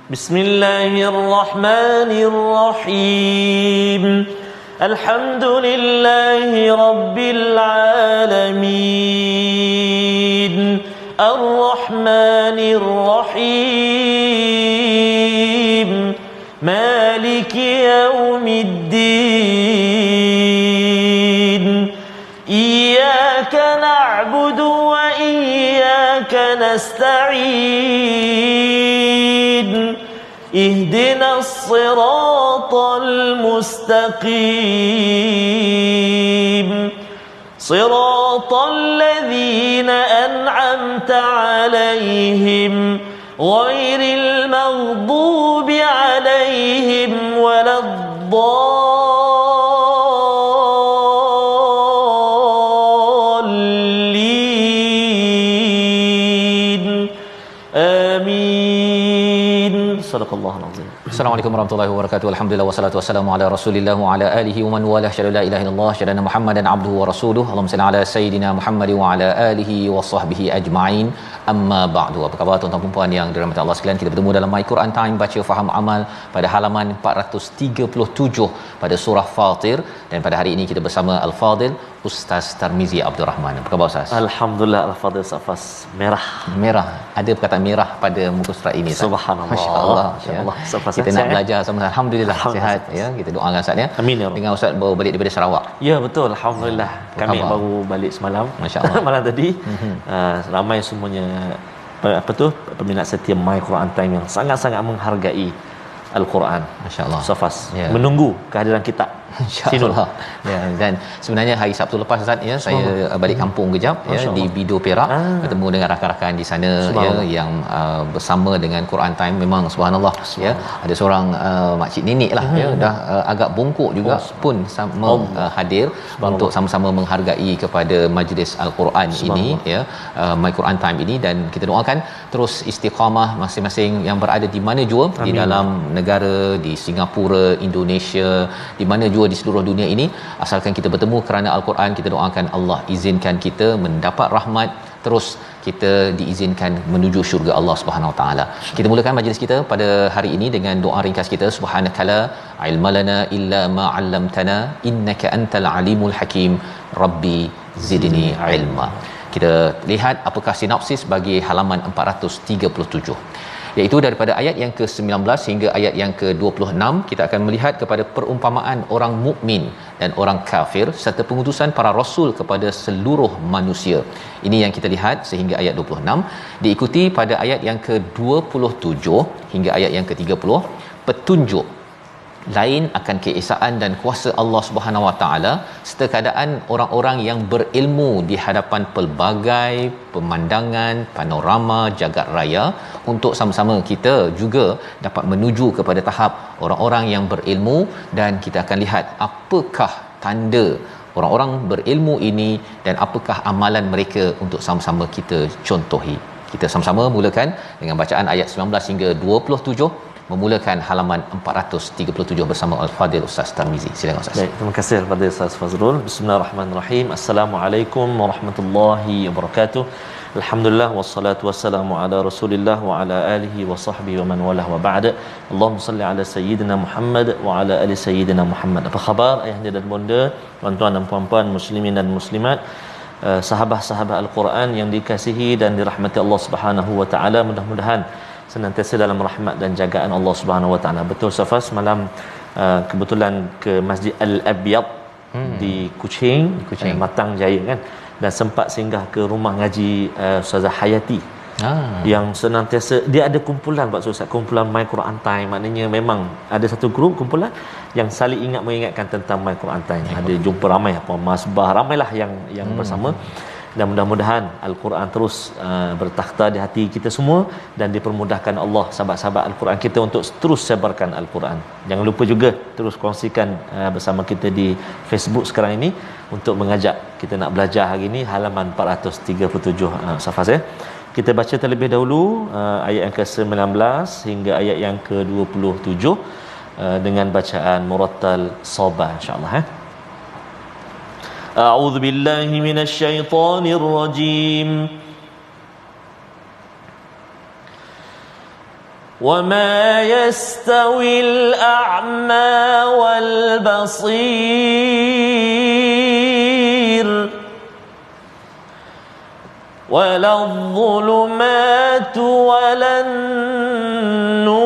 Bismillahirrahmanirrahim. Alhamdulillahi rabbil alamin. Ar-Rahmanir Rahim. Maliki yaumiddin. Iyyaka na'budu wa iyyaka nasta'in. Ihdinas siratal mustaqim. Siratal ladzina an'amta 'alaihim ghairil maghdubi 'alaihim waladdallin. Amin. Sadaqallahul azim. Assalamualaikum warahmatullahi wabarakatuh. Alhamdulillah wassalatu wassalamu ala Rasulillah wa ala alihi wa man walah. Syada la ilaha illallah, syada Muhammadan abduhu wa rasuluhu. Allahumma salli ala sayidina Muhammad wa ala alihi wa sahbihi ajma'in. Amma ba'du. Apa khabar tuan-tuan dan puan yang dirahmati Allah sekalian? Kita bertemu dalam My Quran Time, baca faham amal pada halaman 437 pada surah Fatir, dan pada hari ini kita bersama Al-Fadil Ustaz Tarmizi Abdul Rahman. Apa khabar Ustaz? Alhamdulillah, Al-Fadil Safas merah. Merah. Ada perkataan merah pada muka surat ini. Subhanallah. Masya-Allah. Masya-Allah. Ya. Kita nak belajar sama-sama. Alhamdulillah sihat ya. Kita doakan Ustaz ya. Amin ya. Dengan Ustaz baru balik daripada Sarawak. Ya betul, alhamdulillah. Kami baru balik semalam. Masya-Allah. Malam tadi. Ramai semuanya peminat setia My Quran Time yang sangat-sangat menghargai Al-Quran. Masya-Allah. Safas. Ya. Menunggu kehadiran kita. InsyaAllah. Ya, dan sebenarnya hari Sabtu lepas Ustaz ya, saya balik kampung kejap ya, di Bido Perak, bertemu dengan rakan-rakan di sana ya, yang bersama dengan Quran Time. Memang subhanallah ya, ada seorang makcik nenek lah ya, dah agak bongkok juga pun sama hadir untuk sama-sama menghargai kepada majlis Al-Quran ini ya, My Quran Time ini. Dan kita doakan terus istiqamah masing-masing yang berada di mana jua. Amin. Di dalam negara, di Singapura, Indonesia, di mana jua di seluruh dunia ini, asalkan kita bertemu kerana Al-Quran, kita doakan Allah izinkan kita mendapat rahmat, terus kita diizinkan menuju syurga Allah Subhanahu Wa Taala. Kita mulakan majlis kita pada hari ini dengan doa ringkas kita. Subhanakala ilmalana illa ma 'allamtana innaka antal alimul hakim. Rabbi zidni ilma. Kita lihat apakah sinopsis bagi halaman 437, iaitu daripada ayat yang ke-19 hingga ayat yang ke-26. Kita akan melihat kepada perumpamaan orang mukmin dan orang kafir serta pengutusan para rasul kepada seluruh manusia. Ini yang kita lihat sehingga ayat 26, diikuti pada ayat yang ke-27 hingga ayat yang ke-30 petunjuk lain akan keesaan dan kuasa Allah Subhanahu Wa Taala serta keadaan orang-orang yang berilmu di hadapan pelbagai pemandangan panorama jagat raya, untuk sama-sama kita juga dapat menuju kepada tahap orang-orang yang berilmu. Dan kita akan lihat apakah tanda orang-orang berilmu ini dan apakah amalan mereka untuk sama-sama kita contohi. Kita sama-sama mulakan dengan bacaan ayat 19 hingga 27, memulakan halaman 437 bersama Al-Fadil Ustaz Tarmizi. Silakan Ustaz. Baik, terima kasih Al-Fadil Ustaz Fazrul. Bismillahirrahmanirrahim. Assalamualaikum warahmatullahi wabarakatuh. Alhamdulillah wassalatu wassalamu ala Rasulillah wa ala alihi wa sahbihi wa man walah wa ba'da. Allahumma salli ala sayyidina Muhammad wa ala ali sayyidina Muhammad. Apa khabar ayahanda dan bonda, tuan-tuan dan puan-puan muslimin dan muslimat, sahabat-sahabat Al-Quran yang dikasihi dan dirahmati Allah Subhanahu wa taala. Mudah-mudahan senantiasa dalam rahmat dan jagaan Allah Subhanahu wa taala. Betul Safas, malam kebetulan ke Masjid Al-Abyad di Kuching, Matang Jaya kan, dan sempat singgah ke rumah ngaji Ustazah Hayati yang senantiasa dia ada kumpulan Pak Ustaz, kumpulan My Quran Time. Maknanya memang ada satu grup kumpulan yang saling ingat mengingatkan tentang My Quran Time. Ada jumpa ramai apa masbah, ramailah yang bersama. Dan mudah-mudahan Al-Quran terus bertakhta di hati kita semua dan dipermudahkan Allah sahabat-sahabat Al-Quran kita untuk terus sebarkan Al-Quran. Jangan lupa juga terus kongsikan bersama kita di Facebook sekarang ini untuk mengajak kita nak belajar hari ini halaman 437 Safas ya. Kita baca terlebih dahulu ayat yang ke-19 hingga ayat yang ke-27 dengan bacaan murattal sabah insya-Allah ya. أعوذ بالله من الشيطان الرجيم وما يستوي الأعمى والبصير ولا الظلمات ولا النور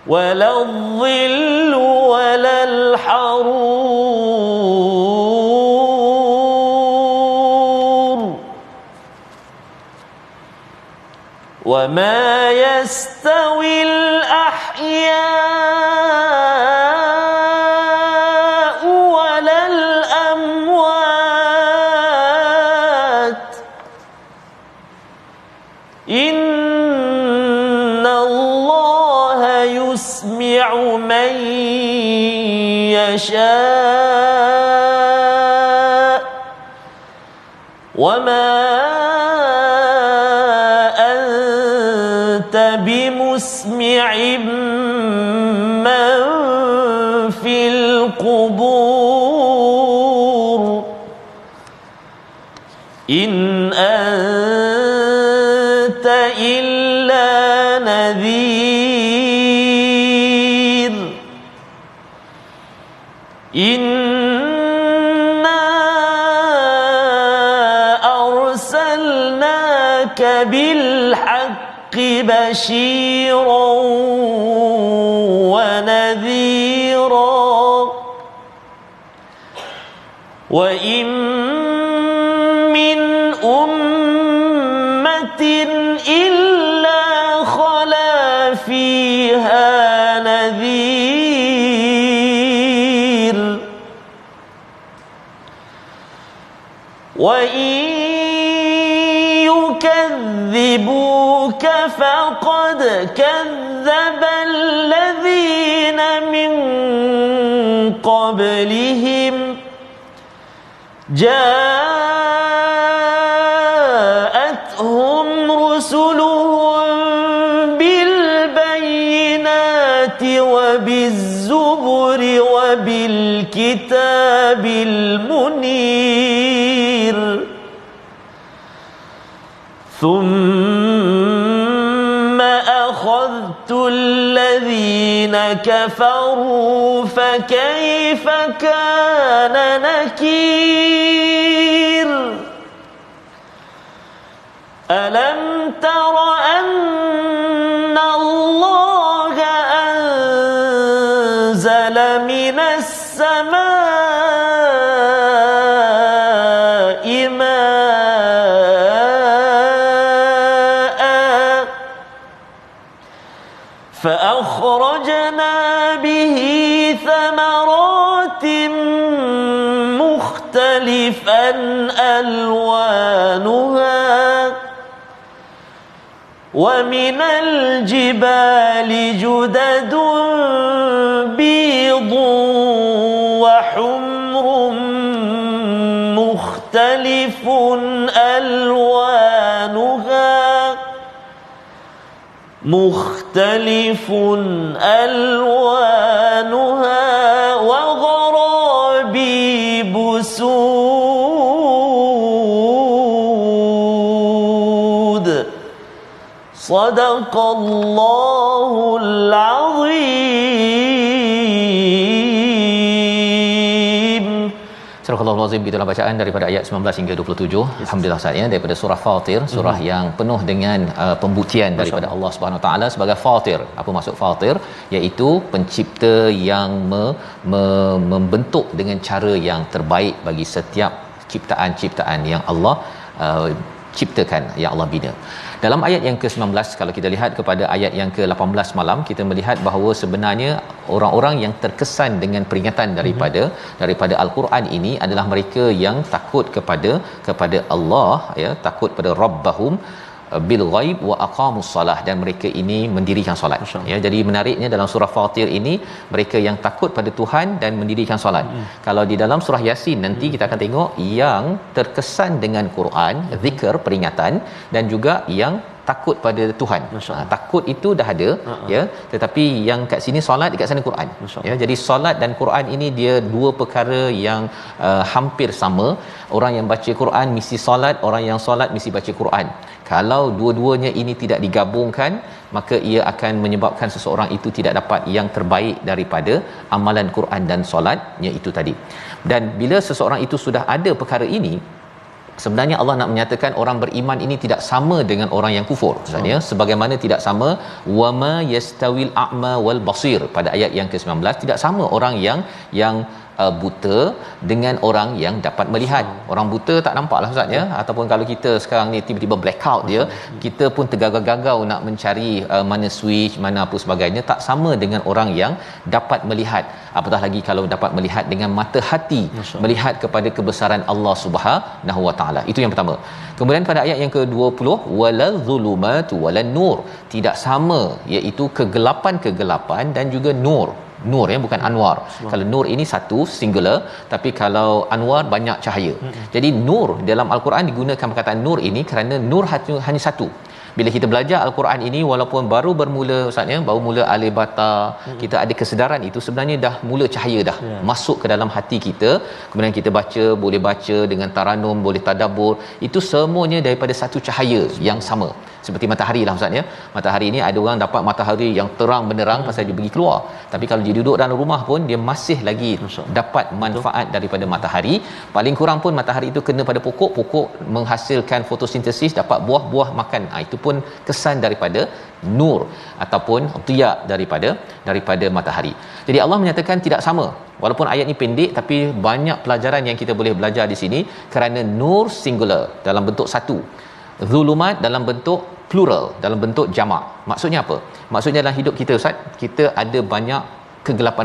ولا الظل ولا الحرور وما يستوي الأحياء ولا الأموات إن الله يسمع من يشاء وما بمسمع من في القبور إن أنت إلا نذير إنا أرسلناك بالحق بشيرا ونذيرا وإن من أمة إلا خلا فيها نذير وإن يكذبوك فقد كذب الذين من قبلهم جاءتهم رسلهم بالبينات وبالزبر وبالكتاب المنير ثم أخذت الذين كفروا فكيف كان نكير ألم تر أن الله أنزل من السماء ماء فأخرجنا به ثمرات مختلفا ألوانها ومن الجبال جدد بيض وحمر مختلف ألوانها وغرابيب سود صدق الله العظيم. Surah Al-Azim, itulah bacaan daripada ayat 19 hingga 27. Alhamdulillah saatnya daripada surah Fatir, surah yang penuh dengan pembuktian daripada Allah Subhanahu Wa Taala sebagai Fatir. Apa maksud Fatir? Iaitu pencipta yang membentuk dengan cara yang terbaik bagi setiap ciptaan-ciptaan yang Allah ciptakan, yang Allah bina. Dalam ayat yang ke-19, kalau kita lihat kepada ayat yang ke-18 malam, kita melihat bahawa sebenarnya orang-orang yang terkesan dengan peringatan daripada Al-Quran ini adalah mereka yang takut kepada Allah, ya, takut pada Rabbahum bil ghaib wa aqamus salah, dan mereka ini mendirikan solat. Ya, jadi menariknya dalam surah Fatir ini mereka yang takut pada Tuhan dan mendirikan solat. Kalau di dalam surah Yasin nanti kita akan tengok yang terkesan dengan Quran, zikr, peringatan, dan juga yang takut pada Tuhan. Takut itu dah ada, ya, tetapi yang kat sini solat, dekat sana Quran. Ya, jadi solat dan Quran ini dia dua perkara yang hampir sama. Orang yang baca Quran mesti solat, orang yang solat mesti baca Quran. Kalau dua-duanya ini tidak digabungkan, maka ia akan menyebabkan seseorang itu tidak dapat yang terbaik daripada amalan Quran dan solatnya itu tadi. Dan bila seseorang itu sudah ada perkara ini, sebenarnya Allah nak menyatakan orang beriman ini tidak sama dengan orang yang kufur. Maksudnya sebagaimana tidak sama wama yastawil a'ma wal basir pada ayat yang ke-19, tidak sama orang yang buta dengan orang yang dapat melihat. Orang buta tak nampaklah ustaz ya, ataupun kalau kita sekarang ni tiba-tiba blackout dia, kita pun tergagau-gagau nak mencari mana switch, mana apa sebagainya. Tak sama dengan orang yang dapat melihat, apatah lagi kalau dapat melihat dengan mata hati, melihat kepada kebesaran Allah Subhanahu Wa Taala. Itu yang pertama. Kemudian pada ayat yang ke-20, walal zulumatu walan nur, tidak sama, iaitu kegelapan dan juga nur. Nur ya, bukan anwar. Kalau nur ini satu singular, tapi kalau anwar banyak cahaya. Jadi nur dalam al-Quran digunakan perkataan nur ini kerana nur hanya satu. Bila kita belajar al-Quran ini, walaupun baru bermula ustaz ya, baru mula alif bata, kita ada kesedaran itu sebenarnya dah mula cahaya dah masuk ke dalam hati kita. Kemudian kita boleh baca dengan taranum, boleh tadabbur. Itu semuanya daripada satu cahaya yang sama. Seperti matahari lah ustaz ya. Matahari ni ada orang dapat matahari yang terang benderang pasal dia pergi keluar. Tapi kalau dia duduk dalam rumah pun dia masih lagi dapat manfaat daripada matahari. Paling kurang pun matahari itu kena pada pokok menghasilkan fotosintesis, dapat buah-buah makan. Itu pun kesan daripada nur ataupun tiya daripada matahari. Jadi Allah menyatakan tidak sama. Walaupun ayat ni pendek, tapi banyak pelajaran yang kita boleh belajar di sini kerana nur singular dalam bentuk satu, zulumat dalam bentuk plural, dalam bentuk jamak. Maksudnya apa? Maksudnya dalam hidup kita ustaz, kita ada banyak kegelapan.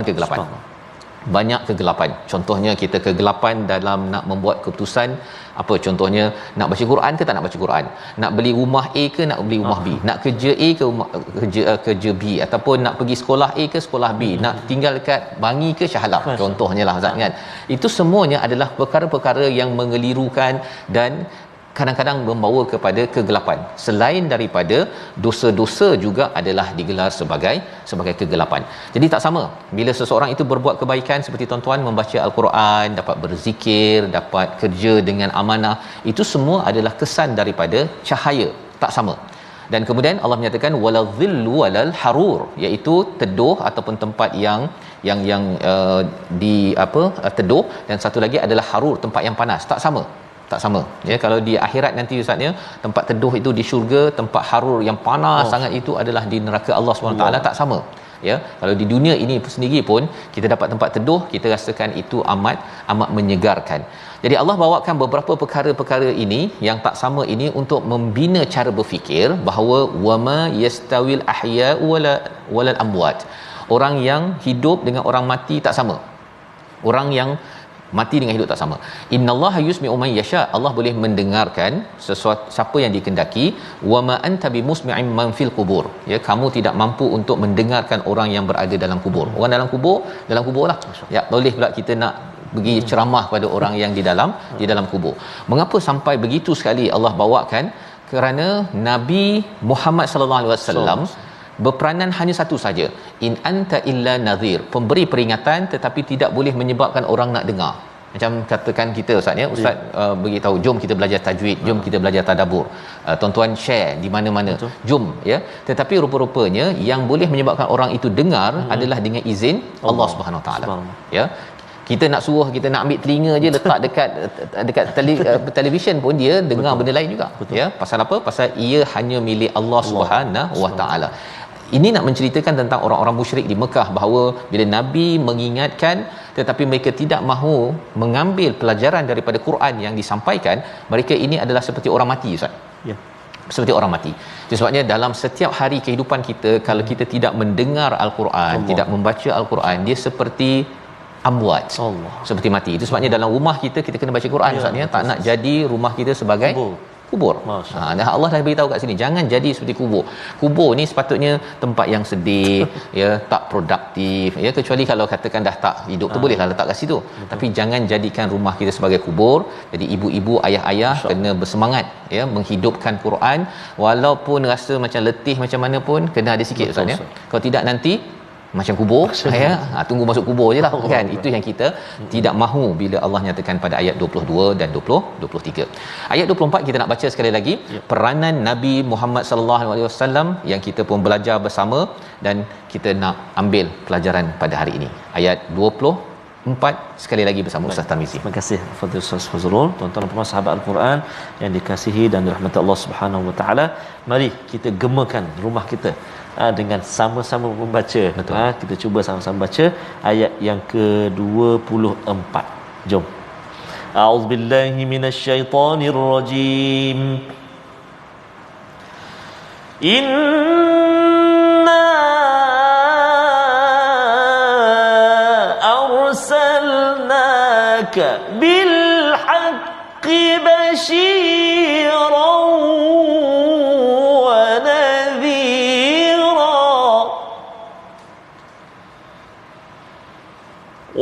Banyak kegelapan. Contohnya kita kegelapan dalam nak membuat keputusan. Apa contohnya? Nak baca Quran ke tak nak baca Quran? Nak beli rumah A ke nak beli rumah B? Nak kerja A ke kerja B? Ataupun nak pergi sekolah A ke sekolah B? Nak tinggal dekat Bangi ke Shah Alam? Contohnya lah ustaz kan. Itu semuanya adalah perkara-perkara yang mengelirukan dan kadang-kadang membawa kepada kegelapan. Selain daripada dosa-dosa juga adalah digelar sebagai kegelapan. Jadi tak sama bila seseorang itu berbuat kebaikan seperti tuan-tuan membaca al-Quran, dapat berzikir, dapat kerja dengan amanah, itu semua adalah kesan daripada cahaya. Tak sama. Dan kemudian Allah menyatakan walazillu walal harur, iaitu teduh ataupun tempat yang teduh, dan satu lagi adalah harur, tempat yang panas. Tak sama ya. Kalau di akhirat nanti ustaz ya, tempat teduh itu di syurga, tempat harur yang panas sangat itu adalah di neraka Allah SWT. Tak sama ya. Kalau di dunia ini sendiri pun kita dapat tempat teduh, kita rasakan itu amat menyegarkan. Jadi Allah bawakan beberapa perkara-perkara ini yang tak sama ini untuk membina cara berfikir bahawa wama yastawil ahya'u walal amwat. Orang yang hidup dengan orang mati tak sama. Orang yang mati dengan hidup tak sama. Innallaha yusmi'u man yasha. Allah boleh mendengarkan sesuatu siapa yang dikehendaki. Wa ma anta bimusmi'in man fil qubur. Ya, kamu tidak mampu untuk mendengarkan orang yang berada dalam kubur. Orang dalam kuburlah. Ya, boleh pula kita nak pergi ceramah pada orang yang di dalam kubur. Mengapa sampai begitu sekali Allah bawakan? Kerana Nabi Muhammad sallallahu alaihi wasallam berperanan hanya satu saja, in anta illa nadhir, pemberi peringatan, tetapi tidak boleh menyebabkan orang nak dengar. Macam katakan kita ustaz ya, ustaz beritahu jom kita belajar tajwid, jom kita belajar tadabbur, tuan-tuan share di mana-mana. Betul. Jom ya, tetapi rupa-rupanya yang boleh menyebabkan orang itu dengar adalah dengan izin Allah Subhanahu Wa Taala. Ya, kita nak suruh, kita nak ambil telinga je letak dekat televisyen pun dia dengar. Betul. Benda lain juga. Betul. Ya, pasal apa? Pasal ia hanya milik Allah Subhanahu Wa Taala. Ini nak menceritakan tentang orang-orang musyrik di Mekah bahawa bila Nabi mengingatkan tetapi mereka tidak mahu mengambil pelajaran daripada Quran yang disampaikan, mereka ini adalah seperti orang mati ustaz. Ya. Seperti orang mati. Itu sebabnya dalam setiap hari kehidupan kita, kalau kita tidak mendengar al-Quran, tidak membaca al-Quran, dia seperti amwat, seperti mati. Itu sebabnya dalam rumah kita kena baca Quran ustaz ya. Tak nak jadi rumah kita sebagai kubur. Masya-Allah. Dan Allah dah beritahu kat sini jangan jadi seperti kubur. Kubur ni sepatutnya tempat yang sedih, ya, tak produktif, ya, kecuali kalau katakan dah tak hidup tu bolehlah letak kat situ. Tapi jangan jadikan rumah kita sebagai kubur. Jadi ibu-ibu, ayah-ayah kena bersemangat, ya, menghidupkan Quran walaupun rasa macam letih macam mana pun kena ada sikit Ustaz, ya. Kalau tidak nanti macam kubur, ya, tunggu masuk kubur je lah, kan. Itu yang kita tidak mahu bila Allah nyatakan pada ayat 22 dan 23. Ayat 24 kita nak baca sekali lagi, peranan Nabi Muhammad sallallahu alaihi wasallam yang kita pun belajar bersama dan kita nak ambil pelajaran pada hari ini. Ayat 24 sekali lagi bersama Ustaz Tarmizi. Terima kasih Fadil Ustaz Fazrul. Tuan-tuan dan puan sahabat Al-Quran yang dikasihi dan dirahmati Allah Subhanahu wa taala, mari kita gemakan rumah kita dengan sama-sama membaca. Kita cuba sama-sama baca ayat yang ke-24. Jom. A'udzubillahi minasyaitonirrajim. Inna arsalnaka bil haqqi basyiran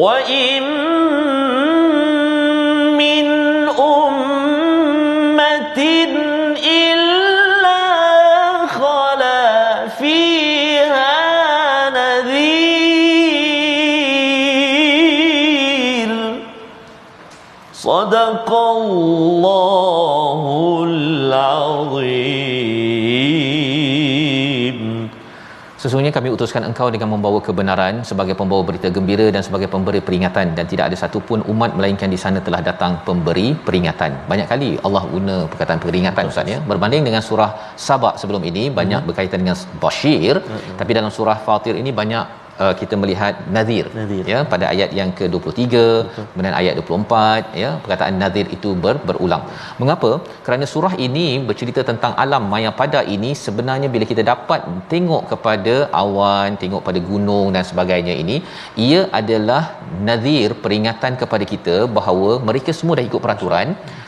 وَإِن مِّنْ أُمَّةٍ إِلَّا خَلَا فِيهَا نَذِيرٌ صَدَقَ اللَّهُ الْعَظِيمُ. Sesungguhnya kami utuskan engkau dengan membawa kebenaran sebagai pembawa berita gembira dan sebagai pemberi peringatan, dan tidak ada satu pun umat melainkan di sana telah datang pemberi peringatan. Banyak kali Allah guna perkataan peringatan Ustaz, ya. Berbanding dengan surah Saba sebelum ini banyak berkaitan dengan Bashir, tapi dalam surah Fatir ini banyak kita melihat Nadhir, ya, pada ayat yang ke-23, kemudian ayat 24, ya, perkataan Nadhir itu berulang. Mengapa? Kerana surah ini bercerita tentang alam maya pada ini. Sebenarnya bila kita dapat tengok kepada awan, tengok pada gunung dan sebagainya ini, ia adalah Nadhir, peringatan kepada kita bahawa mereka semua dah ikut peraturan.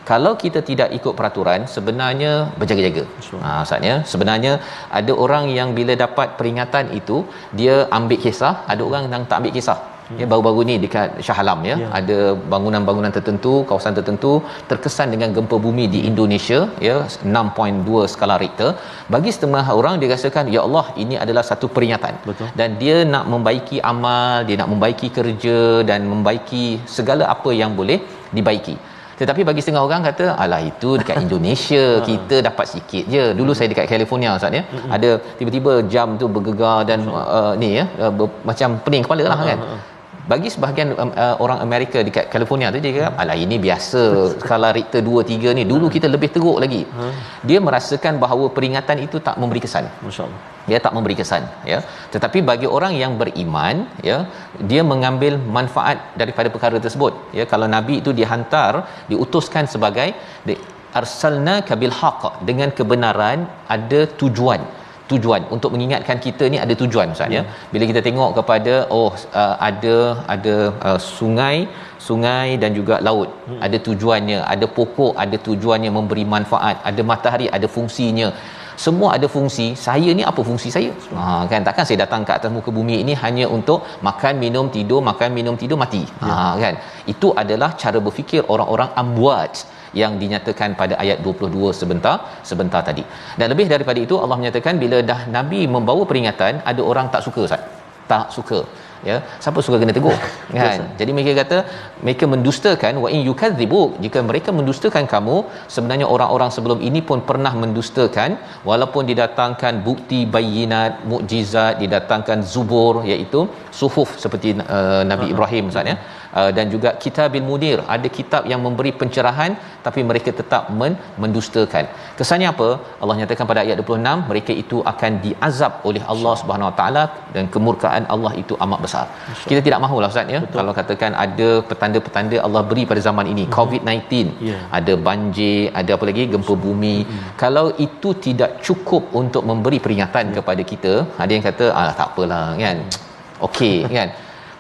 Kalau kita tidak ikut peraturan, sebenarnya berjaga-jaga. Maksudnya sebenarnya ada orang yang bila dapat peringatan itu dia ambil kisah, ada orang yang tak ambil kisah. Ya, baru-baru ni dekat Shah Alam, ya, ada bangunan-bangunan tertentu, kawasan tertentu terkesan dengan gempa bumi di Indonesia, ya, 6.2 skala Richter. Bagi setengah orang dia rasakan ya Allah ini adalah satu peringatan. Betul. Dan dia nak membaiki amal, dia nak membaiki kerja dan membaiki segala apa yang boleh dibaiki. Tetapi bagi setengah orang kata alah itu dekat Indonesia kita dapat sikit je. Dulu saya dekat California Ustaz, ya, ada tiba-tiba jam tu bergegar dan ni, ya, macam pening kepala lah, kan. Bagi sebahagian orang Amerika dekat California tu dia kata alah ini biasa, skala Richter 2 3 ni dulu kita lebih teruk lagi. Dia merasakan bahawa peringatan itu tak memberi kesan. Masya-Allah. Dia tak memberi kesan, ya. Tetapi bagi orang yang beriman, ya, dia mengambil manfaat daripada perkara tersebut, ya. Kalau nabi itu dihantar, diutuskan sebagai arsalnaka bil haqq, dengan kebenaran, ada tujuan untuk mengingatkan kita ni ada tujuan Ustaz, ya. Bila kita tengok kepada ada sungai dan juga laut, ada tujuannya, ada pokok ada tujuannya memberi manfaat, ada matahari ada fungsinya. Semua ada fungsi. Saya ni apa fungsi saya? Kan takkan saya datang ke atas muka bumi ini hanya untuk makan minum tidur mati. Kan itu adalah cara berfikir orang-orang amwat yang dinyatakan pada ayat 22 sebentar tadi. Dan lebih daripada itu Allah menyatakan bila dah nabi membawa peringatan, ada orang tak suka Ustaz. Tak suka, ya. Siapa suka kena tegur, kan. Jadi mereka kata mereka mendustakan, wa in yukadzibu, jika mereka mendustakan kamu, sebenarnya orang-orang sebelum ini pun pernah mendustakan, walaupun didatangkan bukti bayinat, mukjizat, didatangkan zubur iaitu suhuf seperti Nabi Ibrahim Ustaz, ya, dan juga kitabil munir, ada kitab yang memberi pencerahan, tapi mereka tetap mendustakan. Kesannya apa? Allah nyatakan pada ayat 26, mereka itu akan diazab oleh Allah Subhanahu Wa Taala dan kemurkaan Allah itu amat besar. Kita tidak mahulah Ustaz, ya. Betul. Kalau katakan ada petanda-petanda Allah beri pada zaman ini, COVID-19, ada banjir, ada apa lagi, gempa bumi. Kalau itu tidak cukup untuk memberi peringatan kepada kita, ada yang kata tak apalah, kan. Okey, kan.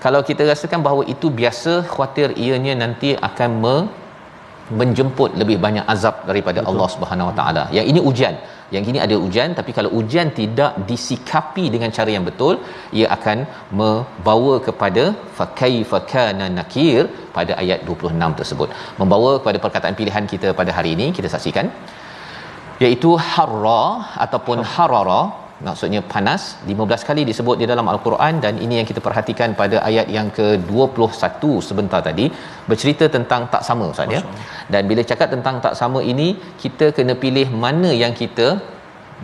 Kalau kita rasakan bahawa itu biasa, khawatir ianya nanti akan menjemput lebih banyak azab daripada Allah Subhanahu Wa Taala. Yang ini ujian. Yang ini ada ujian, tapi kalau ujian tidak disikapi dengan cara yang betul, ia akan membawa kepada fa kaifa kana nakir pada ayat 26 tersebut. Membawa kepada perkataan pilihan kita pada hari ini, kita saksikan, iaitu harra ataupun harara, maksudnya panas, 15 kali disebut di dalam al-Quran, dan ini yang kita perhatikan pada ayat yang ke-21 sebentar tadi, bercerita tentang tak sama Ustaz ya. Dan bila cakap tentang tak sama ini, kita kena pilih mana yang kita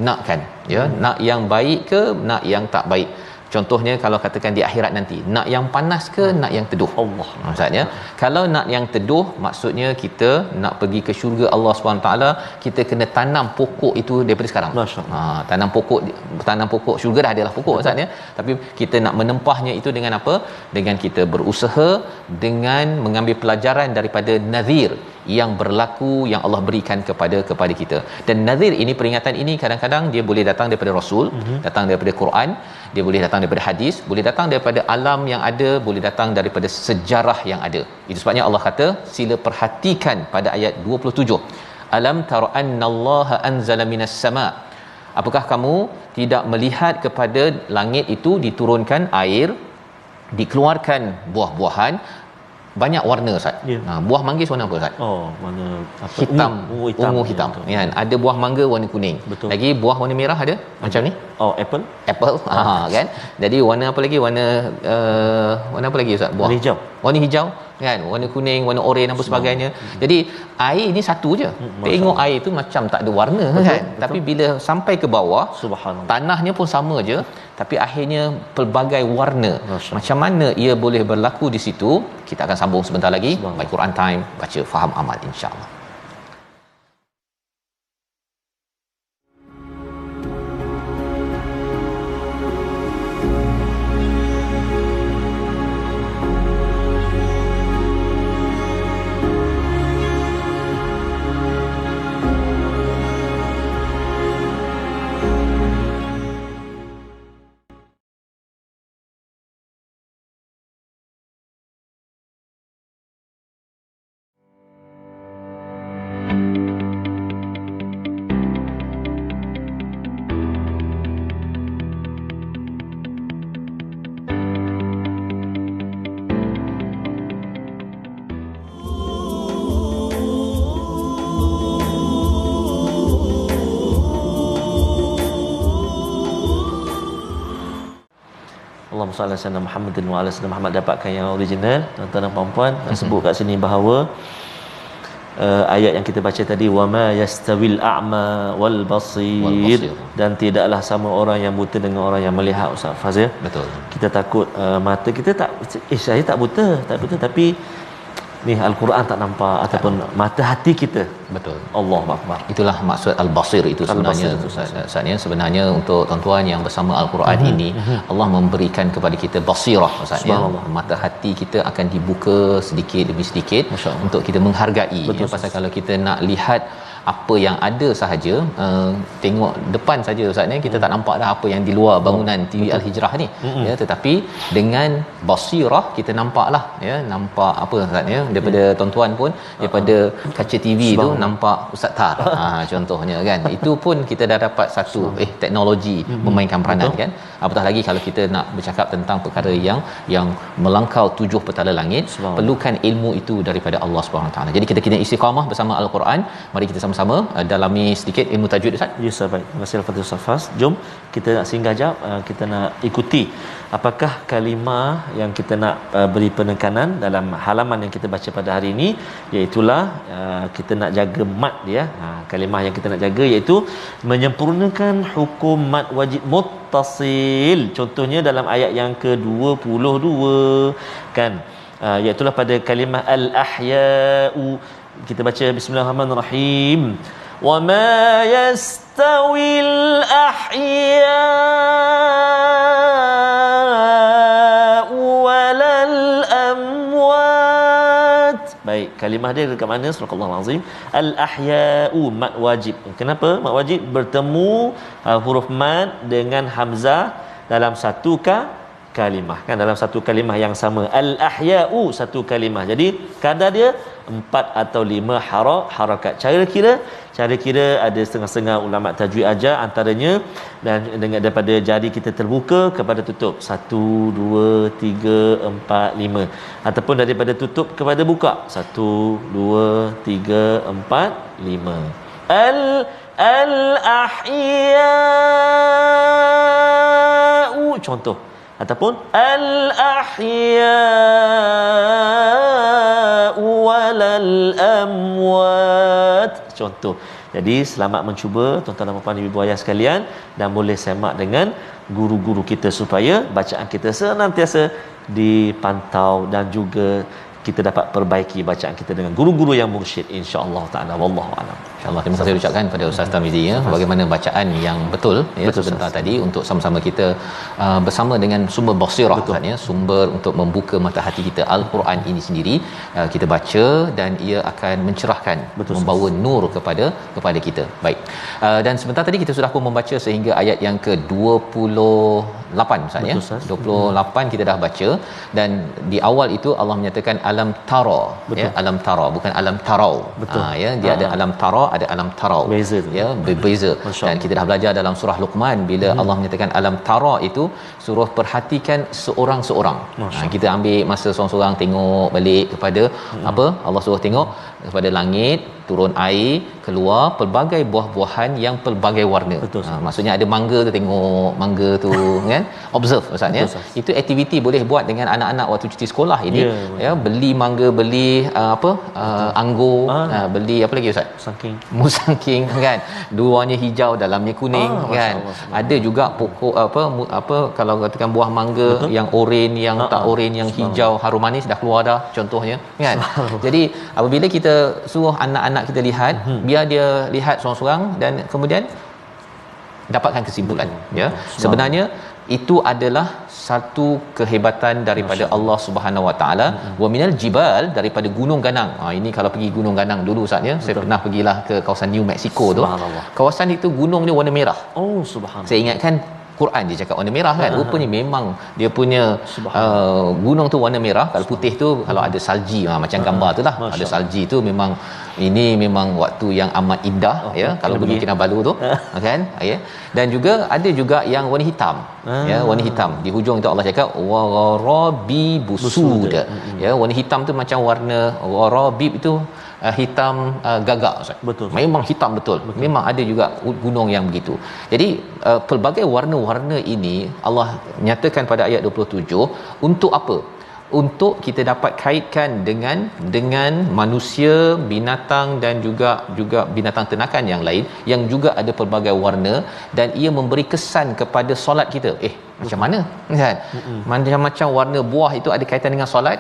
nakkan ya, nak yang baik ke nak yang tak baik. Contohnya kalau katakan di akhirat nanti, nak yang panas ke nak yang teduh? Allah maksudnya, kalau nak yang teduh, maksudnya kita nak pergi ke syurga Allah SWT, kita kena tanam pokok itu daripada sekarang. Tanam pokok syurga dah adalah pokok maksudnya, tapi kita nak menempahnya itu dengan apa? Dengan kita berusaha, dengan mengambil pelajaran daripada nazir yang berlaku, yang Allah berikan kepada kita. Dan nazir ini, peringatan ini kadang-kadang dia boleh datang daripada Rasul, datang daripada Quran, dia boleh datang daripada hadis, boleh datang daripada alam yang ada, boleh datang daripada sejarah yang ada. Itu sebabnya Allah kata, sila perhatikan pada ayat 27, alam tara annallaha anzala minas sama, apakah kamu tidak melihat kepada langit itu diturunkan air, dikeluarkan buah-buahan banyak warna Ustaz. Buah manggis warna apa Ustaz? Warna apa? Hitam, ungu hitam. Ya, ada buah mangga warna kuning. Betul. Lagi buah warna merah ada macam ni. Apple. Kan. Jadi warna apa lagi? Warna apa lagi Ustaz? Buah. Warna hijau kan, warna kuning, warna oranye dan sebagainya. Jadi air ni satu je. Tengok air tu macam tak ada warna kan. Tapi bila sampai ke bawah, subhanallah, tanahnya pun sama je, tapi akhirnya pelbagai warna. Macam mana ia boleh berlaku di situ? Kita akan sambung sebentar lagi. Baik, Quran Time, baca faham amal insya-Allah. Allahumma salli ala sayyidina Muhammadin wa ala sayyidina Muhammad, dapatkan yang original tuan-tuan dan puan-puan. Sebut kat sini bahawa ayat yang kita baca tadi, wama yastawil a'ma wal basir, dan tidaklah sama orang yang buta dengan orang yang melihat. Ustaz Fazil, betul. Kita takut mata kita tak, saya tak buta, tapi ni al-Quran tak nampak, ataupun mata hati kita. Betul. Allahu akbar. Itulah maksud al-basir itu sebenarnya. Ustaz, sebenarnya untuk tuan-tuan yang bersama al-Quran ini, Allah memberikan kepada kita basirah Ustaz ya. Mata hati kita akan dibuka sedikit demi sedikit untuk kita menghargai. Ya, pasal kalau kita nak lihat apa yang ada sahaja, tengok depan saja Ustaz ni, kita tak nampak dah apa yang di luar bangunan TV Al-Hijrah ni ya, tetapi dengan basirah kita nampaklah ya, nampak apa Ustaz ya, daripada tuan-tuan pun daripada kaca TV tu nampak Ustaz Tar contohnya kan, itu pun kita dah dapat satu teknologi memainkan peranan kan. Apatah lagi kalau kita nak bercakap tentang perkara yang melangkau 7 petala langit, perlukan ilmu itu daripada Allah Subhanahu taala. Jadi kita kena istiqamah bersama al-Quran. Mari kita sama-sama dalami sedikit ilmu tajwid Ustaz. Ya, baik. Terima kasih Al-Fatihah Ustaz Fas. Jom kita nak singgah jap, kita nak ikuti apakah kalimah yang kita nak beri penekanan dalam halaman yang kita baca pada hari ini, iaitu kita nak jaga mat dia. Kalimah yang kita nak jaga iaitu menyempurnakan hukum mat wajib muttasil. Contohnya dalam ayat yang ke-22 kan, iaitu pada kalimah al-ahya'u. Kita baca bismillahirrahmanirrahim. Wa ma yastawil ahya'u walal amwat. Baik, kalimah dia dekat mana? Surah Al-Azim. Al-ahya'u, mat wajib. Kenapa mat wajib? Bertemu huruf mat dengan hamzah dalam satu kalimah, kan dalam satu kalimah yang sama. Al-ahya'u satu kalimah, jadi kadar dia 4 atau 5 harakat. Cara kira ada setengah-setengah ulama tajwid ajar, antaranya dan dengan daripada jari kita terbuka kepada tutup 1 2 3 4 5, ataupun daripada tutup kepada buka 1 2 3 4 5. Al-ahya'u contoh, ataupun al-ahya'u walal amwat contoh. Jadi selamat mencuba tuan-tuan dan puan-puan, ibu ayah sekalian, dan boleh semak dengan guru-guru kita supaya bacaan kita senantiasa dipantau dan juga kita dapat perbaiki bacaan kita dengan guru-guru yang mursyid, insya-Allah taala. Wallahu a'lam. InsyaAllah, terima kasih ucapkan pada Ustaz Tarmizi ya, bagaimana bacaan yang betul ya, betul sebentar Ustaz. Tadi untuk sama-sama kita bersama dengan sumber basirah Ustaz ya, sumber untuk membuka mata hati kita, Al-Quran ini sendiri kita baca dan ia akan mencerahkan, betul, membawa nur kepada kita. Baik. Dan sebentar tadi kita sudah pun membaca sehingga ayat yang ke-28 Ustaz ya. 28 kita dah baca, dan di awal itu Allah menyatakan alam tara ya, alam tara bukan alam tarau. Ya, dia ada alam tara, ada alam tarau, beza ya, berbeza. Dan kita dah belajar dalam surah Luqman bila Allah menyatakan alam tara itu suruh perhatikan seorang-seorang. Kita ambil masa seorang-seorang tengok balik kepada apa Allah suruh tengok kepada langit, turun air, keluar pelbagai buah-buahan yang pelbagai warna. Maksudnya ada mangga tu, tengok mangga tu kan, observe Ustaz ya. Itu aktiviti boleh buat dengan anak-anak waktu cuti sekolah ini ya, beli mangga, beli anggur, beli apa lagi Ustaz, musangking kan, luarnya hijau dalamnya kuning kan. Ada juga pokok apa kalau katakan buah mangga yang oren, yang tak oren, yang hijau harum manis dah keluar dah contohnya kan. Jadi apabila kita suruh anak-anak kita lihat, biar dia lihat seorang-seorang dan kemudian dapatkan kesimpulan ya. Sebenarnya itu adalah satu kehebatan daripada Allah Subhanahu Wa Taala. Wa minal jibal, daripada gunung ganang. Ini kalau pergi gunung ganang dulu Ustaz ya, saya pernah pergilah ke kawasan New Mexico tu. Kawasan itu gunung ni warna merah. Oh subhanallah. Saya ingatkan Quran dia cakap warna merah kan, rupanya memang dia punya gunung tu warna merah. Kalau putih tu kalau ada salji, macam gambar tu lah, ada salji tu memang ini memang waktu yang amat indah ya, kalau Gunung Kinabalu tu kan ya. Dan juga ada juga yang warna hitam ya, warna hitam di hujung itu Allah cakap warabi busud ya, warna hitam tu macam warna warabib itu hitam gagak Ustaz. Betul. Memang hitam betul. Memang ada juga gunung yang begitu. Jadi pelbagai warna-warna ini Allah nyatakan pada ayat 27 untuk apa? Untuk kita dapat kaitkan dengan manusia, binatang dan juga binatang ternakan yang lain yang juga ada pelbagai warna, dan ia memberi kesan kepada solat kita. Macam mana kan, macam-macam warna buah itu ada kaitan dengan solat.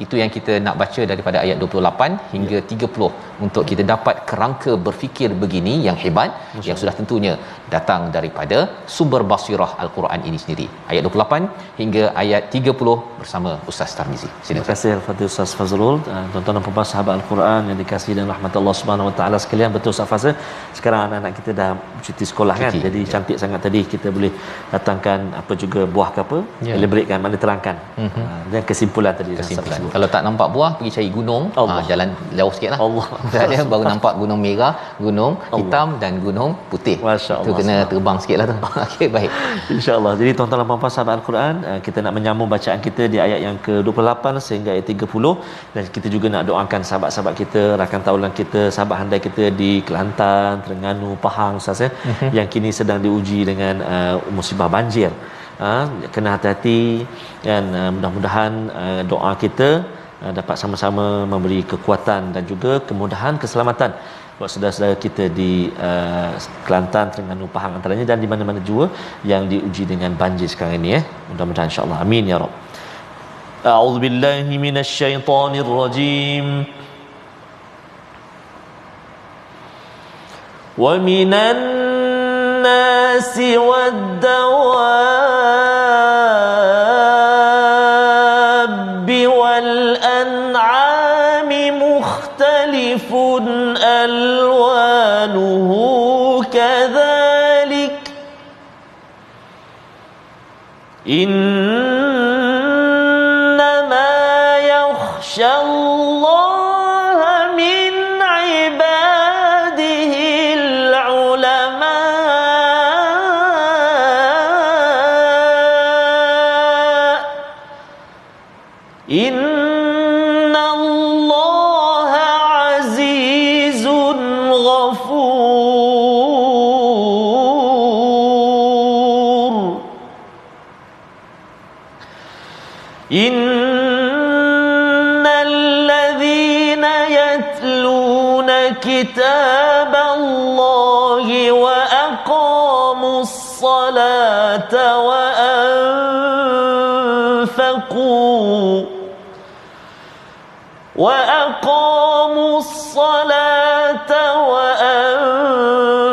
Itu yang kita nak baca daripada ayat 28 hingga 30 untuk kita dapat kerangka berfikir begini yang hebat, yang sudah tentunya datang daripada sumber basirah Al-Quran ini sendiri. Ayat 28 hingga ayat 30 bersama Ustaz Tarmizi. Terima kasih Al-Fatihah Ustaz Fazrul. Tuan-tuan dan puan-puan sahabat Al-Quran yang dikasihi dan rahmat Allah Subhanahu Wa Taala sekalian, betul Ustaz Fazrul, sekarang anak-anak kita dah cuti sekolah kan, jadi cantik sangat tadi kita boleh datangkan apa juga buah ke apa, elaboratekan, mana terangkan dan kesimpulan tadi. Kalau tak nampak buah, pergi cari gunung, jalan jauh sikitlah. Allah. Dia baru nampak gunung merah, gunung hitam dan gunung putih. Itu kena terbang sikitlah tu. Okey, baik. Insya-Allah. Jadi tuan-tuan dan puan-puan sahabat Al-Quran, kita nak menyambung bacaan kita di ayat yang ke-28 sehingga ayat 30, dan kita juga nak doakan sahabat-sahabat kita, rakan taulan kita, sahabat handai kita di Kelantan, Terengganu, Pahang Ustaz ya, yang kini sedang diuji dengan musibah banjir. Kena hati-hati dan mudah-mudahan doa kita dapat sama-sama memberi kekuatan dan juga kemudahan, keselamatan buat saudara-saudara kita di Kelantan, Terengganu, Pahang antaranya, dan di mana-mana juga yang diuji dengan banjir sekarang ini ya. Mudah-mudahan insya-Allah. Amin ya rab. A'udzubillahi minasyaitonirrajim. Wa minan nasi wad-dawabi wal an'ami mukhtalifun alwanuhu kadhalik innal ladzina yatluna kitaballahi wa aqamus salata wa وأقاموا الصلاة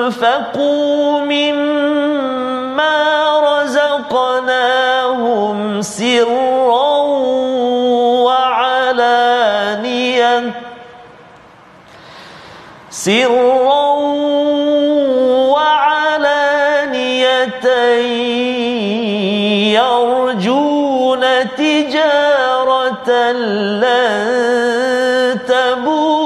وأنفقوا مما رزقناهم سرا وعلانية يرجون تجارة لن تبور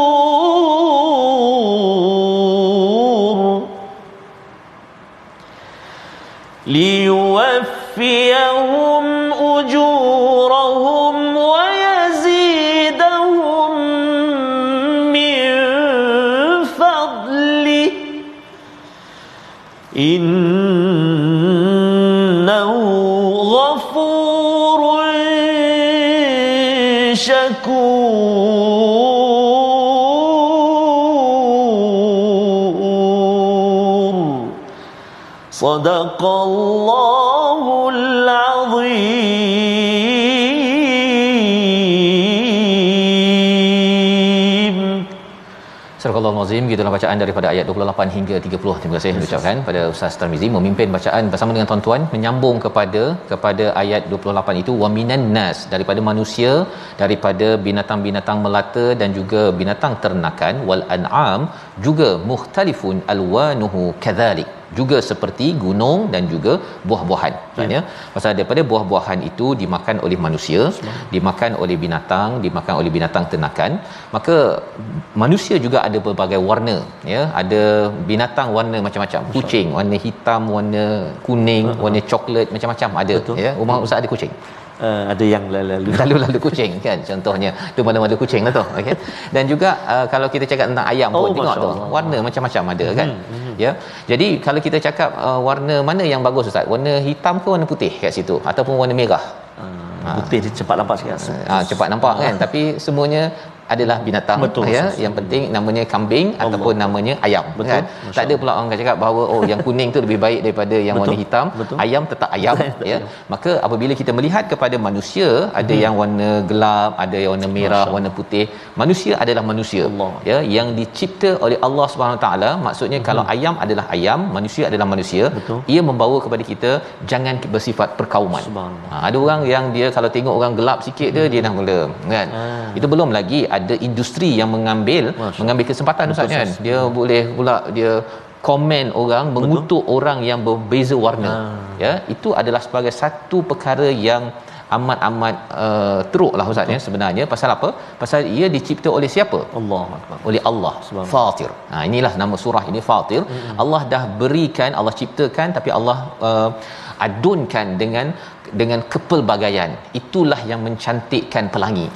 ليوفيهم أجورهم ويزيدهم من فضله إنه غفور شكور صدق الله العظيم. Surah Al-Azim, gitulah bacaan daripada ayat 28 hingga 30. Terima kasih ucapkan pada Ustaz Tarmizi memimpin bacaan bersama dengan tuan-tuan menyambung kepada ayat 28 itu, wa minan nas, daripada manusia, daripada binatang-binatang melata dan juga binatang ternakan, wal an'am, juga mukhtalifun alwanuhu kadzalik, juga seperti gunung dan juga buah-buahan. Maksudnya pasal daripada buah-buahan itu dimakan oleh manusia, dimakan oleh binatang, dimakan oleh binatang ternakan. Maka manusia juga ada berbagai warna, ya, ada binatang warna macam-macam, kucing warna hitam, warna kuning, warna coklat, macam-macam ada. Betul. Ya, rumah Ustaz ada kucing. Ada yang lalu kucing kan, contohnya tu malam-malam kucing lah tu, okey. Dan juga kalau kita cakap tentang ayam pun tengok tu warna macam-macam ada kan. Ya, jadi kalau kita cakap warna mana yang bagus Ustaz, warna hitam ke warna putih kat situ ataupun warna merah? Putih dia cepat nampak sikit. Cepat nampak kan, tapi semuanya adalah binatang. Betul, ya, yang penting namanya kambing ataupun namanya ayam. Betul, kan. Tak ada pula orang cakap bahawa yang kuning tu lebih baik daripada yang warna hitam. Betul. Ayam tetap ayam. Ya, maka apabila kita melihat kepada manusia, ada yang warna gelap, ada yang warna merah, warna putih. Manusia adalah manusia, ya, yang dicipta oleh Allah Subhanahu taala. Maksudnya kalau ayam adalah ayam, manusia adalah manusia. Betul. Ia membawa kepada kita jangan bersifat perkauman. Ada orang yang dia kalau tengok orang gelap sikit dia dah mula kan. Itu belum lagi ada industri yang mengambil kesempatan Ustaz kan. Dia boleh pula dia komen orang, mengutuk orang yang berbeza warna. Ya, itu adalah sebagai satu perkara yang amat teruklah Ustaz ya sebenarnya. Pasal apa? Pasal ia dicipta oleh siapa? Allah. Oleh Allah. Fatir. Inilah nama surah ini, Fatir. Allah dah berikan, Allah ciptakan, tapi Allah adunkan dengan kepelbagaian. Itulah yang mencantikkan pelangi.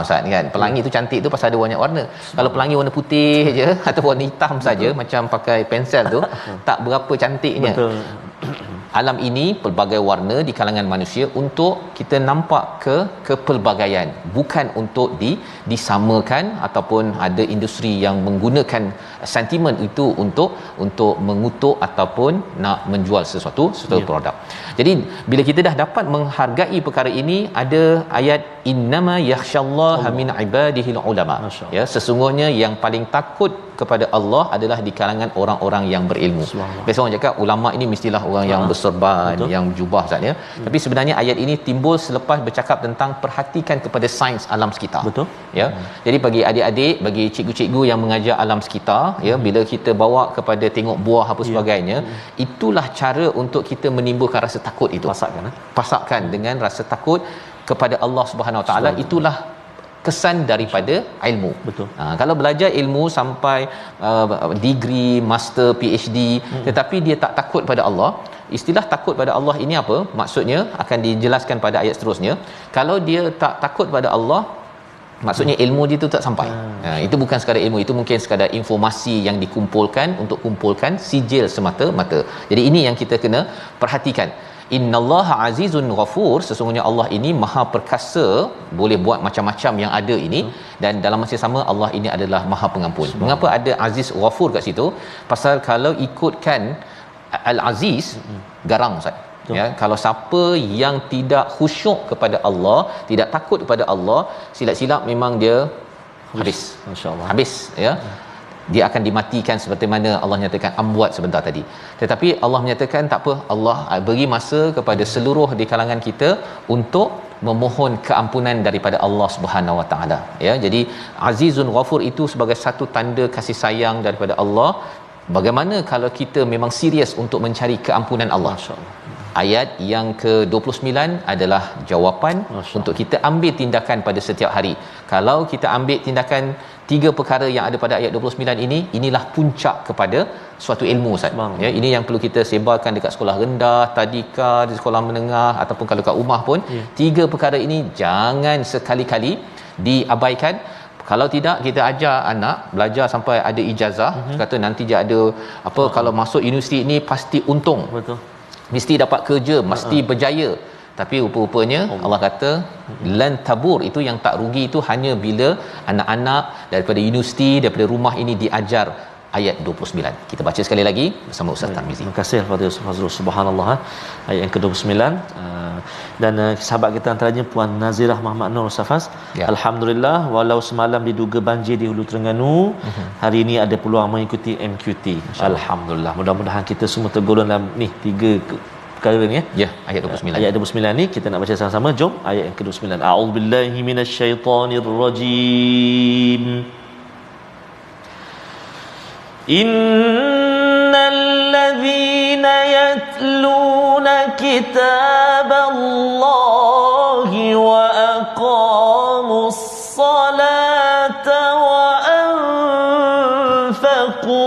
Ustaz kan, pelangi tu cantik tu pasal ada banyak warna. Kalau pelangi warna putih je atau warna hitam saja, macam pakai pensel tu, tak berapa cantiknya. Betul. Alam ini pelbagai warna di kalangan manusia untuk kita nampak kepelbagaian, bukan untuk disamakan ataupun ada industri yang menggunakan sentimen itu untuk mengutuk ataupun nak menjual sesuatu produk. Jadi bila kita dah dapat menghargai perkara ini, ada ayat innama yakhsyallaha min ibadihil ulama. Ya, sesungguhnya yang paling takut kepada Allah adalah di kalangan orang-orang yang berilmu. Biasa orang cakap ulama ini mestilah orang yang berserban, yang jubah Ustaz ya. Tapi sebenarnya ayat ini timbul selepas bercakap tentang perhatikan kepada sains alam sekitar. Betul. Ya. Jadi bagi adik-adik, bagi cikgu-cikgu yang mengajar alam sekitar, ya, bila kita bawa kepada tengok buah apa sebagainya, itulah cara untuk kita menimbulkan rasa takut itu. Pasakkan dengan rasa takut kepada Allah Subhanahu Wa Taala. Itulah kesan daripada ilmu. Betul. Kalau belajar ilmu sampai degree, master, PhD, tetapi dia tak takut pada Allah, istilah takut pada Allah ini apa? Maksudnya akan dijelaskan pada ayat seterusnya. Kalau dia tak takut pada Allah, maksudnya ilmu dia tu tak sampai. Itu bukan sekadar ilmu, itu mungkin sekadar informasi yang dikumpulkan untuk kumpulkan sijil semata-mata. Jadi ini yang kita kena perhatikan. innallaha azizun ghafur, sesungguhnya Allah ini maha perkasa, boleh buat macam-macam yang ada ini, dan dalam masa yang sama Allah ini adalah maha pengampun. Mengapa ada aziz ghafur kat situ? Pasal kalau ikutkan al-aziz, garang Ustaz. Ya, kalau siapa yang tidak khusyuk kepada Allah, tidak takut kepada Allah, silap-silap memang dia habis. Masya-Allah. Habis, ya. Dia akan dimatikan seperti mana Allah nyatakan amwat sebentar tadi. Tetapi Allah menyatakan tak apa, Allah beri masa kepada seluruh di kalangan kita untuk memohon keampunan daripada Allah Subhanahu Wa Taala, ya. Jadi azizun ghafur itu sebagai satu tanda kasih sayang daripada Allah. Bagaimana kalau kita memang serius untuk mencari keampunan Allah? Masya-Allah. Ayat yang ke-29 adalah jawapan untuk kita ambil tindakan pada setiap hari. Kalau kita ambil tindakan 3 perkara yang ada pada ayat 29 ini, inilah puncak kepada suatu ilmu Ustaz. Ya, ini yang perlu kita sebarkan dekat sekolah rendah, tadika, di sekolah menengah ataupun kalau kat rumah pun, 3 perkara ini jangan sekali-kali diabaikan. Kalau tidak, kita ajar anak belajar sampai ada ijazah, kata nanti dia ada apa, kalau masuk universiti ini pasti untung. Betul. Mesti dapat kerja, mesti berjaya. Tapi rupa-rupanya Allah kata lan tabur, itu yang tak rugi itu hanya bila anak-anak daripada universiti, daripada rumah ini diajar ayat 29. Kita baca sekali lagi bersama Ustaz Tarmizi. Terima kasih kepada Ustaz Fazrul. Subhanallah, ayat yang ke-29. Dan sahabat kita antaranya Puan Nazirah Muhammad Nur Safas. Ya. Alhamdulillah, walau semalam diduga banjir di Hulu Terengganu, hari ini ada peluang mengikuti MQT. Alhamdulillah. Mudah-mudahan kita semua tergolong dalam ni 3 perkara ni, ya. Ya, ayat 29. Ayat 29 ni kita nak baca sama-sama. Jom ayat yang ke-29. A'udzubillahi minasyaitonirrajim. Innal ladzina yatluna kitaballahi wa aqamus salata wa anfaqu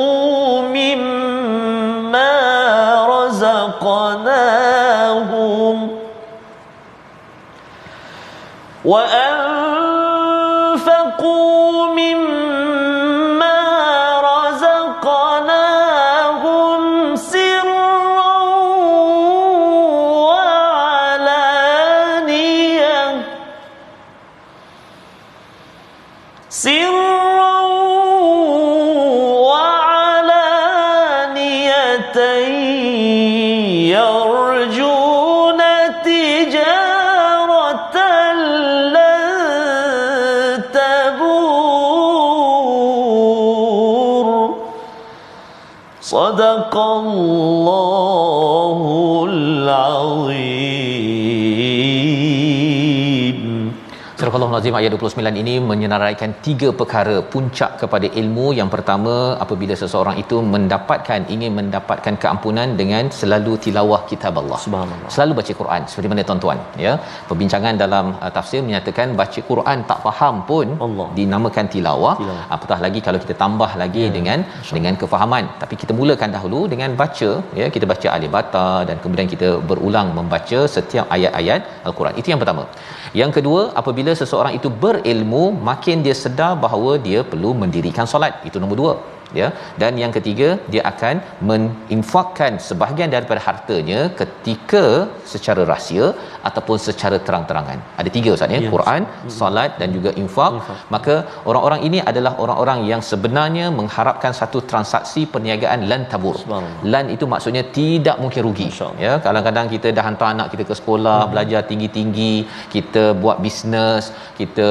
mimma razaqnahum wa anfaqu Sadaqallahul Azim. Surah Al-Azim ayat 29 ini menyenaraikan 3 perkara puncak kepada ilmu. Yang pertama, apabila seseorang itu ingin mendapatkan keampunan dengan selalu tilawah kitab Allah. Subhanallah. Selalu baca Quran seperti mana tuan-tuan, ya. Perbincangan dalam tafsir menyatakan baca Quran tak faham pun Allah dinamakan tilawah. Apatah lagi kalau kita tambah lagi dengan kefahaman. Tapi kita mulakan dahulu dengan baca, ya. Kita baca alif bata dan kemudian kita berulang membaca setiap ayat-ayat Al-Quran. Itu yang pertama. Yang kedua, apabila seseorang itu berilmu, makin dia sedar bahawa dia perlu mendirikan solat. Itu nombor 2, ya. Dan yang ketiga, dia akan menginfakkan sebahagian daripada hartanya ketika secara rahsia ataupun secara terang-terangan. Ada 3 Ustaz, ya. Quran, solat dan juga infak. Maka orang-orang ini adalah orang-orang yang sebenarnya mengharapkan satu transaksi perniagaan lan tabur. Lan itu maksudnya tidak mungkin rugi, ya. Kadang-kadang kita dah hantar anak kita ke sekolah, belajar tinggi-tinggi, kita buat bisnes, kita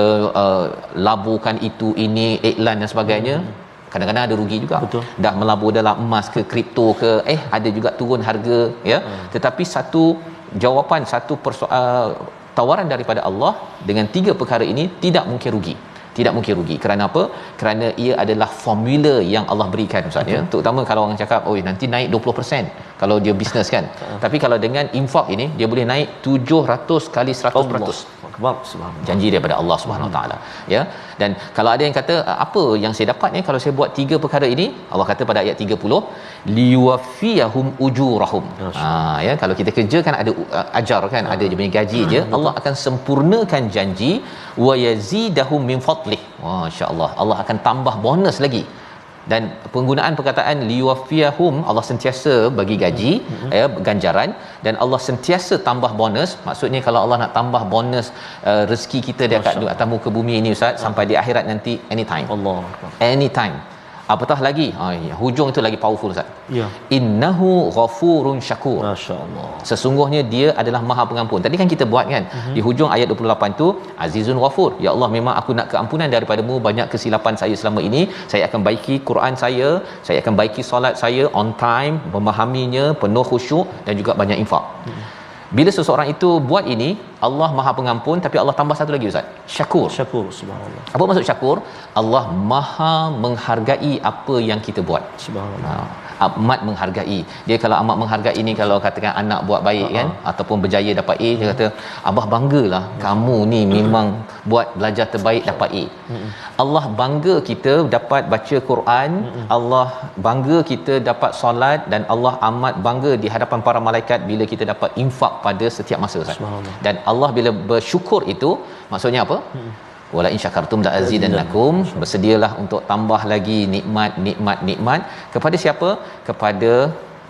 laburkan itu ini, iklan dan sebagainya. Kadang-kadang ada rugi juga. Betul. Dah melabur dalam emas ke kripto ke, ada juga turun harga, ya. Tetapi satu jawapan, satu tawaran daripada Allah dengan 3 perkara ini tidak mungkin rugi. Tidak mungkin rugi. Kerana apa? Kerana ia adalah formula yang Allah berikan, Ustaz, ya. Terutama kalau orang cakap, nanti naik 20% kalau dia bisnes kan. Tapi kalau dengan infak ini, dia boleh naik 700 kali 100%. Janji daripada Allah Subhanahu Taala, ya. Dan kalau ada yang kata, apa yang saya dapat ni kalau saya buat 3 perkara ini? Allah kata pada ayat 30, liwafiyahum ujurahum. Ya, kalau kita kerja kan ada ajar kan, ada je punya gaji je. Allah akan sempurnakan janji, wa yazidahum min fadlih. Masya-Allah, Allah akan tambah bonus lagi Dan penggunaan perkataan liwafiyahum, Allah sentiasa bagi gaji, ganjaran, dan Allah sentiasa tambah bonus. Maksudnya kalau Allah nak tambah bonus rezeki kita dekat atas muka bumi ini Ustaz, sampai di akhirat nanti, anytime. Allah. Anytime. Apatah lagi, hujung itu lagi powerful Ustaz. Ya. Innahu ghafurun syakur. Masya-Allah. Sesungguhnya dia adalah Maha Pengampun. Tadi kan kita buat kan, di hujung ayat 28 tu, Azizun Ghafur. Ya Allah, memang aku nak keampunan daripadamu, banyak kesilapan saya selama ini. Saya akan baiki Quran saya akan baiki solat saya on time, memahaminya, penuh khusyuk dan juga banyak infak. Bila seseorang itu buat ini, Allah Maha Pengampun, tapi Allah tambah satu lagi Ustaz, Syakur. Syakur, subhanallah. Apa maksud syakur? Allah Maha menghargai apa yang kita buat. Subhanallah. Amat menghargai. Dia kalau amat menghargai ni, kalau katakan anak buat baik kan, ataupun berjaya dapat A, dia kata abah banggalah kamu ni memang buat belajar terbaik dapat A. Allah bangga kita dapat baca Quran, Allah bangga kita dapat solat, dan Allah amat bangga di hadapan para malaikat bila kita dapat infak pada setiap masa Ustaz. Dan Allah bila bersyukur itu, maksudnya apa? Wala in syakartum la azidannakum, bersedialah untuk tambah lagi nikmat kepada siapa? Kepada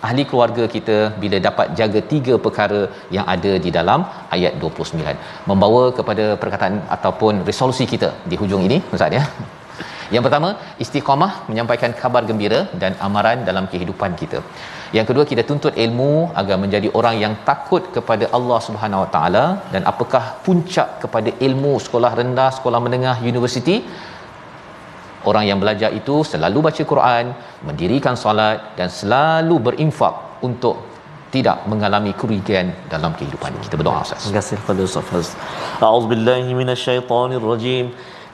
ahli keluarga kita bila dapat jaga 3 perkara yang ada di dalam ayat 29. Membawa kepada perkataan ataupun resolusi kita di hujung ini Ustaz ya. Yang pertama, istiqamah, menyampaikan kabar gembira dan amaran dalam kehidupan kita. Yang kedua, kita tuntut ilmu agar menjadi orang yang takut kepada Allah Subhanahu Wa Taala. Dan apakah puncak kepada ilmu? Sekolah rendah, sekolah menengah, universiti. Orang yang belajar itu selalu baca Quran, mendirikan solat dan selalu berinfak untuk tidak mengalami kerugian dalam kehidupan. Kita berdoa Ustaz. Terima kasih kepada Ustaz Faz. A'udzubillahi minasyaitonirrajim.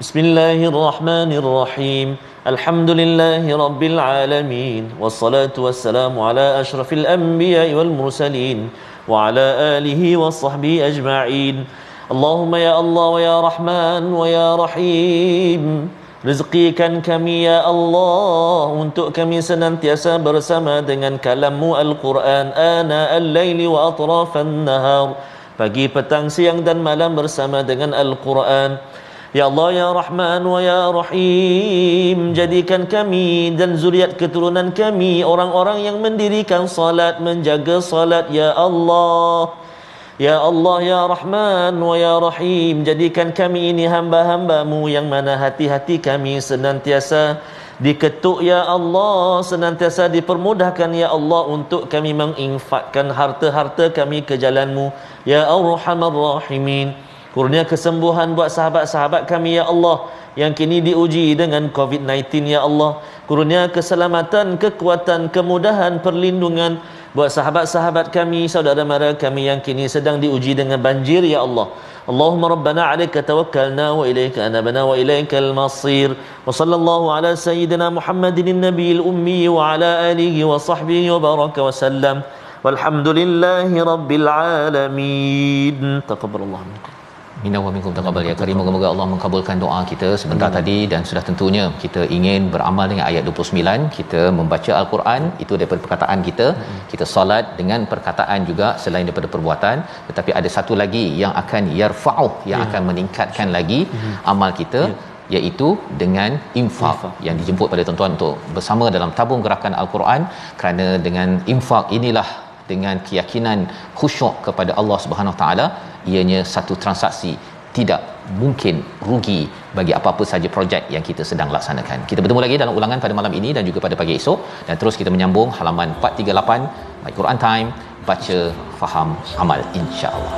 Bismillahirrahmanirrahim. Alhamdulillahi rabbil alamin. Wassalatu wassalamu ala asyrafil anbiya'i wal mursalin wa ala alihi wa sahbihi ajma'in. Allahumma ya Allah wa ya Rahman wa ya Rahim, rezekikan kami ya Allah untuk kami senantiasa bersama dengan kalam-Mu Al-Quran ana al-laili wa atrafan nahar, pagi, petang, siang dan malam bersama dengan Al-Quran. Ya Allah ya Rahman wa ya Rahim, jadikan kami dan zuriat keturunan kami orang-orang yang mendirikan salat, menjaga salat ya Allah. Ya Allah ya Rahman wa ya Rahim, jadikan kami ini hamba-hamba-Mu yang mana hati-hati kami senantiasa diketuk ya Allah, senantiasa dipermudahkan ya Allah untuk kami menginfakkan harta-harta kami ke jalan-Mu ya Arhamar Rahimin. Kurnia kesembuhan buat sahabat-sahabat kami ya Allah yang kini diuji dengan COVID-19 ya Allah. Kurnia keselamatan, kekuatan, kemudahan, perlindungan buat sahabat-sahabat kami, saudara mara kami yang kini sedang diuji dengan banjir ya Allah. Allahumma rabbana 'alaika tawakkalna wa ilaika anabna wa ilaikal masir. Wa sallallahu ala sayyidina Muhammadin nabiyil ummi wa ala alihi wa sahbihi wa baraka wa sallam. Walhamdulillahi rabbil alamin. Taqabbalallahu minkum. Minna wa minkum taqabbal ya karim. Moga-moga Allah mengabulkan doa kita sebentar tadi, dan sudah tentunya kita ingin beramal dengan ayat 29. Kita membaca al-Quran itu daripada perkataan kita, kita solat dengan perkataan juga selain daripada perbuatan, tetapi ada satu lagi yang akan yarfa'u, yang akan meningkatkan lagi amal kita, iaitu dengan infak yang dijemput pada tuan-tuan untuk bersama dalam tabung gerakan al-Quran. Kerana dengan infak inilah, dengan keyakinan khusyuk kepada Allah Subhanahu taala, ianya satu transaksi tidak mungkin rugi bagi apa-apa saja projek yang kita sedang laksanakan. Kita bertemu lagi dalam ulangan pada malam ini dan juga pada pagi esok, dan terus kita menyambung halaman 438 My Quran Time, baca, faham, amal, insya-Allah.